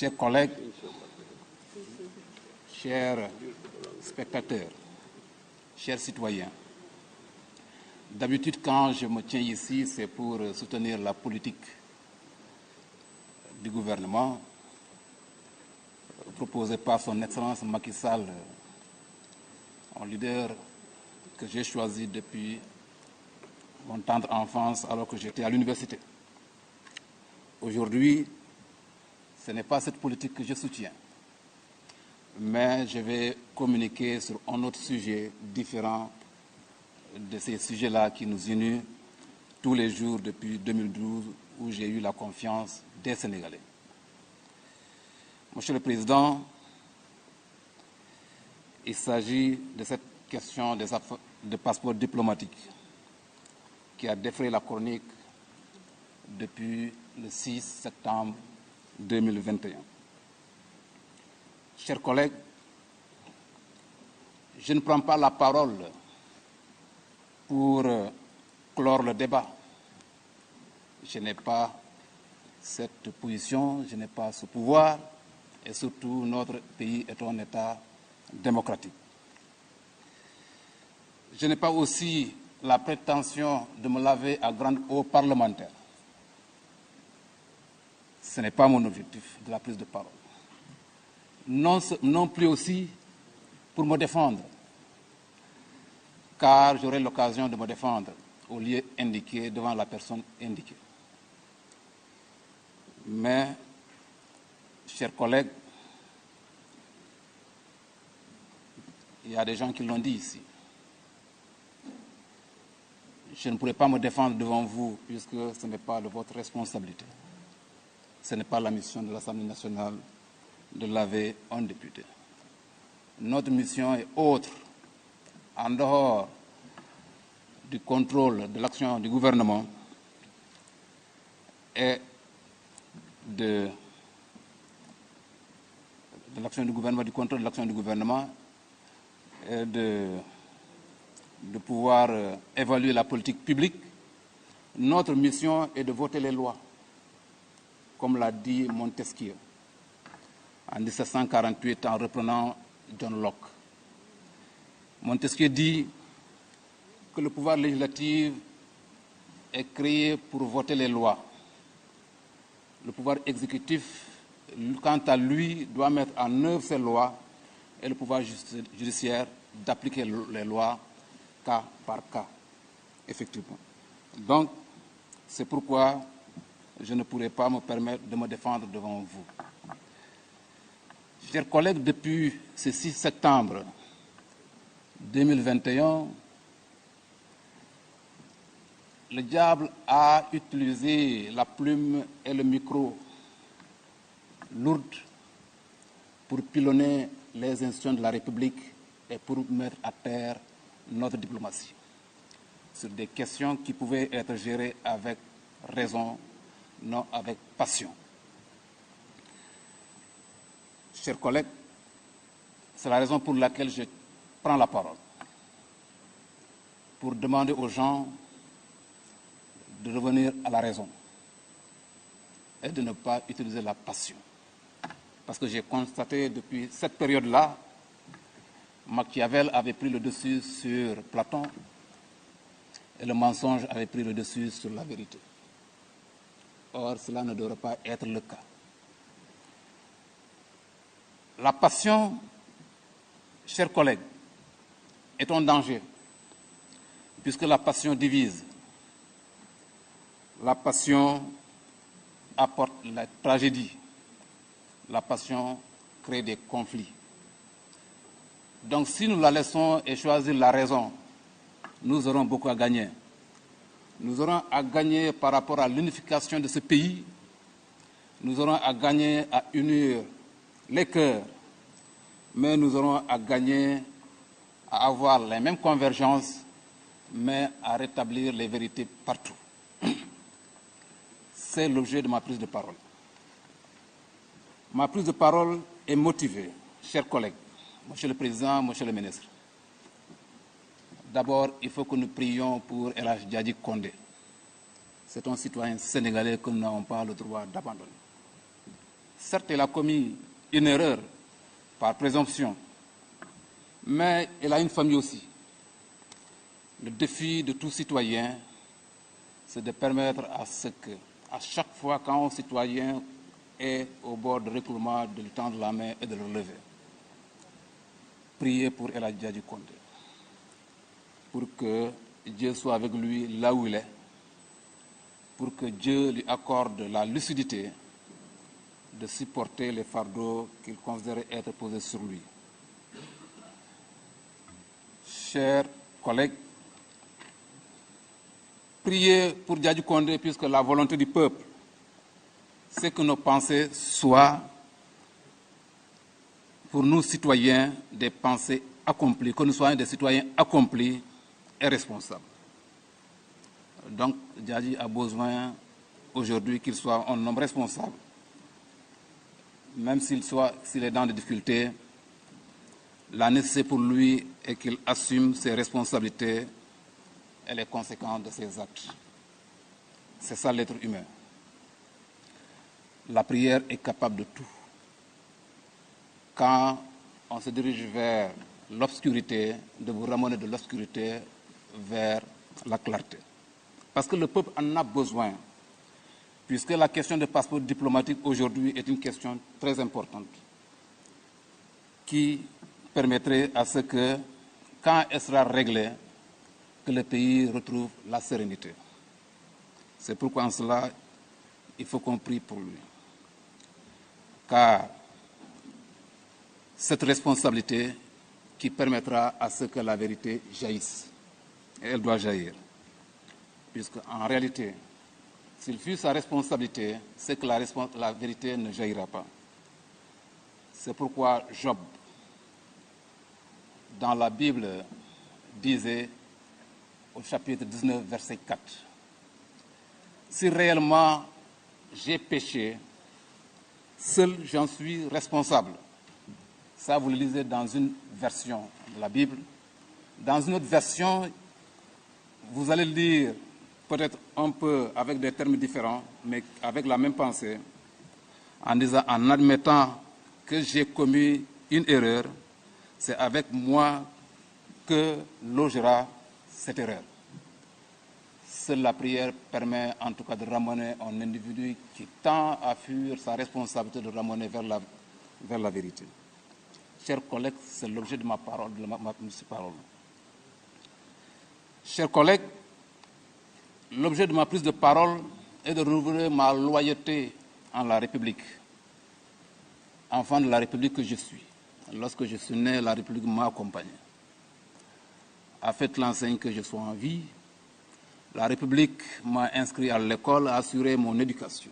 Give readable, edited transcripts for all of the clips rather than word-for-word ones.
Chers collègues, chers spectateurs, chers citoyens, d'habitude, quand je me tiens ici, c'est pour soutenir la politique du gouvernement proposée par son Excellence Macky Sall, un leader que j'ai choisi depuis mon tendre enfance alors que j'étais à l'université. Aujourd'hui, ce n'est pas cette politique que je soutiens, mais je vais communiquer sur un autre sujet différent de ces sujets-là qui nous unissent tous les jours depuis 2012, où j'ai eu la confiance des Sénégalais. Monsieur le Président, il s'agit de cette question de passeport diplomatique qui a défrayé la chronique depuis le 6 septembre 2021. Chers collègues, je ne prends pas la parole pour clore le débat. Je n'ai pas cette position, je n'ai pas ce pouvoir, et surtout notre pays est un État démocratique. Je n'ai pas aussi la prétention de me laver à grande eau parlementaire. Ce n'est pas mon objectif de la prise de parole. Non plus aussi pour me défendre, car j'aurai l'occasion de me défendre au lieu indiqué devant la personne indiquée. Mais, chers collègues, il y a des gens qui l'ont dit ici. Je ne pourrai pas me défendre devant vous puisque ce n'est pas de votre responsabilité. Ce n'est pas la mission de l'Assemblée nationale de laver un député. Notre mission est autre, en dehors du contrôle de l'action du gouvernement et de l'action du gouvernement, du contrôle de l'action du gouvernement et de pouvoir évaluer la politique publique. Notre mission est de voter les lois, comme l'a dit Montesquieu en 1748 en reprenant John Locke. Montesquieu dit que le pouvoir législatif est créé pour voter les lois. Le pouvoir exécutif, quant à lui, doit mettre en œuvre ces lois et le pouvoir judiciaire d'appliquer les lois cas par cas, effectivement. Donc, c'est pourquoi je ne pourrai pas me permettre de me défendre devant vous. Chers collègues, depuis ce 6 septembre 2021, le diable a utilisé la plume et le micro lourdes pour pilonner les institutions de la République et pour mettre à terre notre diplomatie sur des questions qui pouvaient être gérées avec raison, non avec passion. Chers collègues, c'est la raison pour laquelle je prends la parole, pour demander aux gens de revenir à la raison et de ne pas utiliser la passion. Parce que j'ai constaté depuis cette période-là, Machiavel avait pris le dessus sur Platon et le mensonge avait pris le dessus sur la vérité. Or, cela ne devrait pas être le cas. La passion, chers collègues, est un danger, puisque la passion divise. La passion apporte la tragédie. La passion crée des conflits. Donc, si nous la laissons et choisir la raison, nous aurons beaucoup à gagner. Nous aurons à gagner par rapport à l'unification de ce pays. Nous aurons à gagner à unir les cœurs. Mais nous aurons à gagner à avoir les mêmes convergences, mais à rétablir les vérités partout. C'est l'objet de ma prise de parole. Ma prise de parole est motivée, chers collègues, Monsieur le Président, Monsieur le Ministre. D'abord, il faut que nous prions pour El Hadj Diadji Condé. C'est un citoyen sénégalais que nous n'avons pas le droit d'abandonner. Certes, il a commis une erreur par présomption, mais il a une famille aussi. Le défi de tout citoyen, c'est de permettre à ce que, à chaque fois qu'un citoyen est au bord de recouvrement, de lui tendre la main et de le relever. Priez pour El Hadji Condé, pour que Dieu soit avec lui là où il est, pour que Dieu lui accorde la lucidité de supporter les fardeaux qu'il considère être posés sur lui. Chers collègues, priez pour Dadji Condé puisque la volonté du peuple, c'est que nos pensées soient, pour nous citoyens, des pensées accomplies, que nous soyons des citoyens accomplis et responsables. Donc, Dadji a besoin aujourd'hui qu'il soit un homme responsable, même s'il est dans des difficultés. La nécessité pour lui est qu'il assume ses responsabilités et les conséquences de ses actes. C'est ça l'être humain. La prière est capable de tout. Quand on se dirige vers l'obscurité, de vous ramener de l'obscurité vers la clarté. Parce que le peuple en a besoin, puisque la question des passeports diplomatiques aujourd'hui est une question très importante, qui permettrait à ce que, quand elle sera réglée, que le pays retrouve la sérénité. C'est pourquoi en cela, il faut qu'on prie pour lui. Car cette responsabilité qui permettra à ce que la vérité jaillisse, et elle doit jaillir. Puisque en réalité, s'il fut sa responsabilité, c'est que la vérité ne jaillira pas. C'est pourquoi Job, dans la Bible, disait au chapitre 19, verset 4, « Si réellement j'ai péché, seul j'en suis responsable. » Ça, vous le lisez dans une version de la Bible. Dans une autre version, vous allez le lire peut-être un peu avec des termes différents, mais avec la même pensée, en disant, en admettant que j'ai commis une erreur, c'est avec moi que logera cette erreur. Seule la prière permet en tout cas de ramener un individu qui tend à fuir sa responsabilité, de ramener vers la vérité. Chers collègues, c'est l'objet de ma parole, de ma parole. Chers collègues, l'objet de ma prise de parole est de renouveler ma loyauté en la République, enfant de la République que je suis. Lorsque je suis né, la République m'a accompagné, a fait l'enseigne que je sois en vie. La République m'a inscrit à l'école, a assuré mon éducation.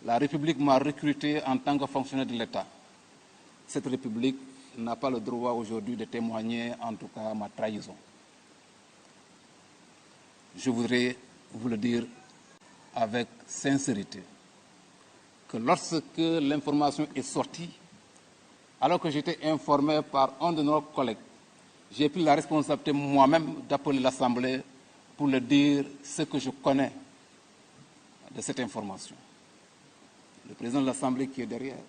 La République m'a recruté en tant que fonctionnaire de l'État. Cette République n'a pas le droit aujourd'hui de témoigner, en tout cas, ma trahison. Je voudrais vous le dire avec sincérité, que lorsque l'information est sortie, alors que j'étais informé par un de nos collègues, j'ai pris la responsabilité moi-même d'appeler l'Assemblée pour le dire ce que je connais de cette information. Le président de l'Assemblée qui est derrière,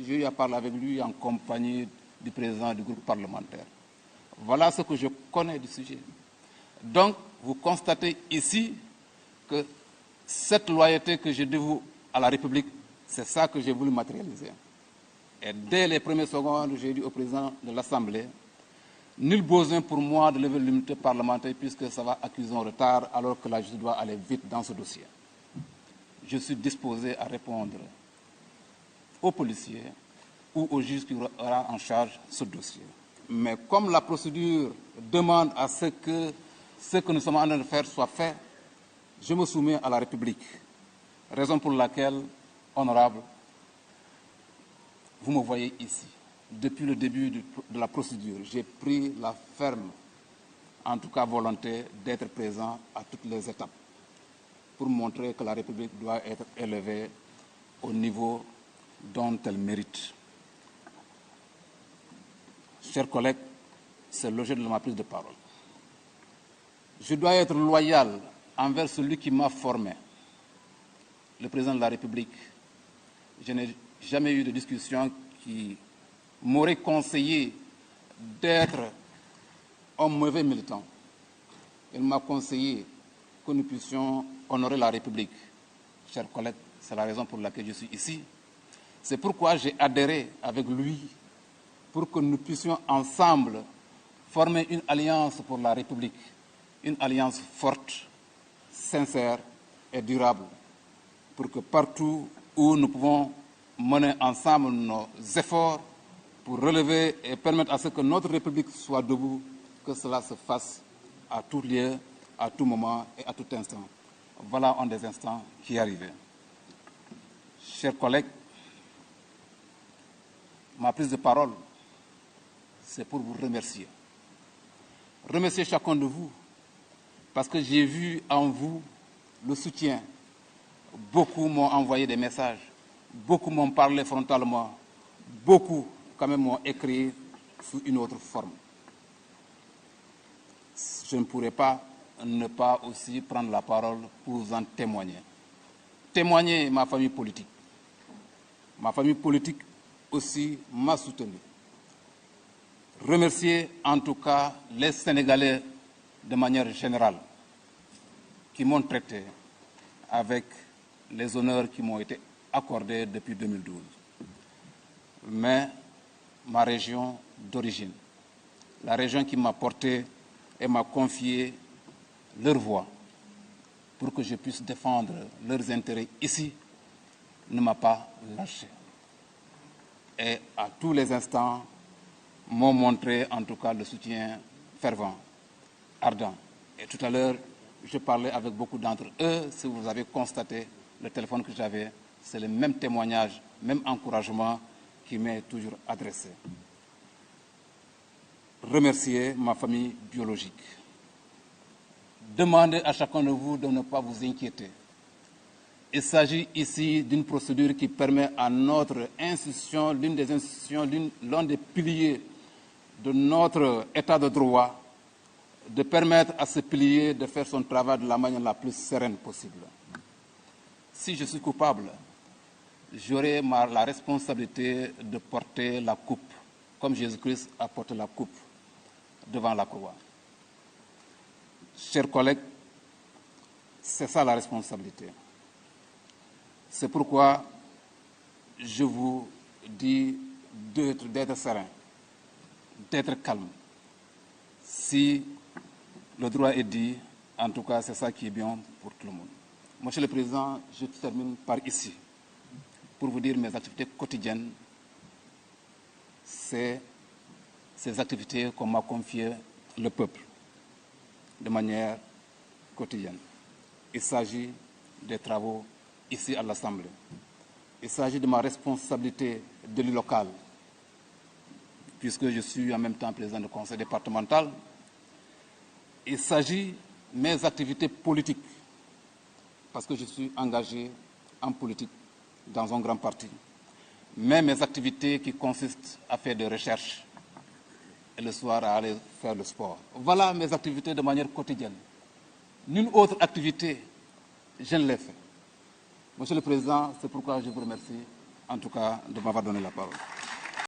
j'ai eu à parler avec lui en compagnie du président du groupe parlementaire. Voilà ce que je connais du sujet. Donc, vous constatez ici que cette loyauté que je dévoue à la République, c'est ça que j'ai voulu matérialiser. Et dès les premières secondes, j'ai dit au président de l'Assemblée, nul besoin pour moi de lever l'immunité parlementaire puisque ça va accuser un retard alors que la justice doit aller vite dans ce dossier. Je suis disposé à répondre aux policiers ou au juge qui aura en charge ce dossier. Mais comme la procédure demande à ce que nous sommes en train de faire soit fait, je me soumets à la République. Raison pour laquelle, honorable, vous me voyez ici. Depuis le début de la procédure, j'ai pris la ferme, en tout cas volonté, d'être présent à toutes les étapes pour montrer que la République doit être élevée au niveau dont elle mérite. Chers collègues, c'est l'objet de ma prise de parole. Je dois être loyal envers celui qui m'a formé, le président de la République. Je n'ai jamais eu de discussion qui m'aurait conseillé d'être un mauvais militant. Il m'a conseillé que nous puissions honorer la République. Chers collègues, c'est la raison pour laquelle je suis ici. C'est pourquoi j'ai adhéré avec lui pour que nous puissions ensemble former une alliance pour la République, une alliance forte, sincère et durable, pour que partout où nous pouvons mener ensemble nos efforts pour relever et permettre à ce que notre République soit debout, que cela se fasse à tout lieu, à tout moment et à tout instant. Voilà un des instants qui est arrivé. Chers collègues, ma prise de parole, c'est pour vous remercier. Remercier chacun de vous, parce que j'ai vu en vous le soutien. Beaucoup m'ont envoyé des messages, beaucoup m'ont parlé frontalement, beaucoup quand même m'ont écrit sous une autre forme. Je ne pourrais pas ne pas aussi prendre la parole pour vous en témoigner. Témoigner ma famille politique. Ma famille politique aussi m'a soutenu. Remercier en tout cas les Sénégalais de manière générale qui m'ont traité avec les honneurs qui m'ont été accordés depuis 2012. Mais ma région d'origine, la région qui m'a porté et m'a confié leur voix pour que je puisse défendre leurs intérêts ici, ne m'a pas lâché. Et à tous les instants, m'ont montré en tout cas le soutien fervent, ardent. Et tout à l'heure, je parlais avec beaucoup d'entre eux. Si vous avez constaté le téléphone que j'avais, c'est le même témoignage, même encouragement qui m'est toujours adressé. Remercier ma famille biologique. Demandez à chacun de vous de ne pas vous inquiéter. Il s'agit ici d'une procédure qui permet à notre institution, l'une des institutions, l'un des piliers de notre état de droit, de permettre à ce pilier de faire son travail de la manière la plus sereine possible. Si je suis coupable, j'aurai la responsabilité de porter la coupe, comme Jésus-Christ a porté la coupe devant la croix. Chers collègues, c'est ça la responsabilité. C'est pourquoi je vous dis d'être serein, d'être calme. Si le droit est dit, en tout cas, c'est ça qui est bien pour tout le monde. Monsieur le Président, je termine par ici. Pour vous dire mes activités quotidiennes, c'est ces activités qu'on m'a confiées le peuple, de manière quotidienne. Il s'agit des travaux ici à l'Assemblée. Il s'agit de ma responsabilité d'élu local, puisque je suis en même temps président du conseil départemental. Il s'agit de mes activités politiques, parce que je suis engagé en politique dans un grand parti. Mais mes activités qui consistent à faire des recherches et le soir à aller faire le sport. Voilà mes activités de manière quotidienne. Nulle autre activité, je ne l'ai fait. Monsieur le Président, c'est pourquoi je vous remercie, en tout cas, de m'avoir donné la parole.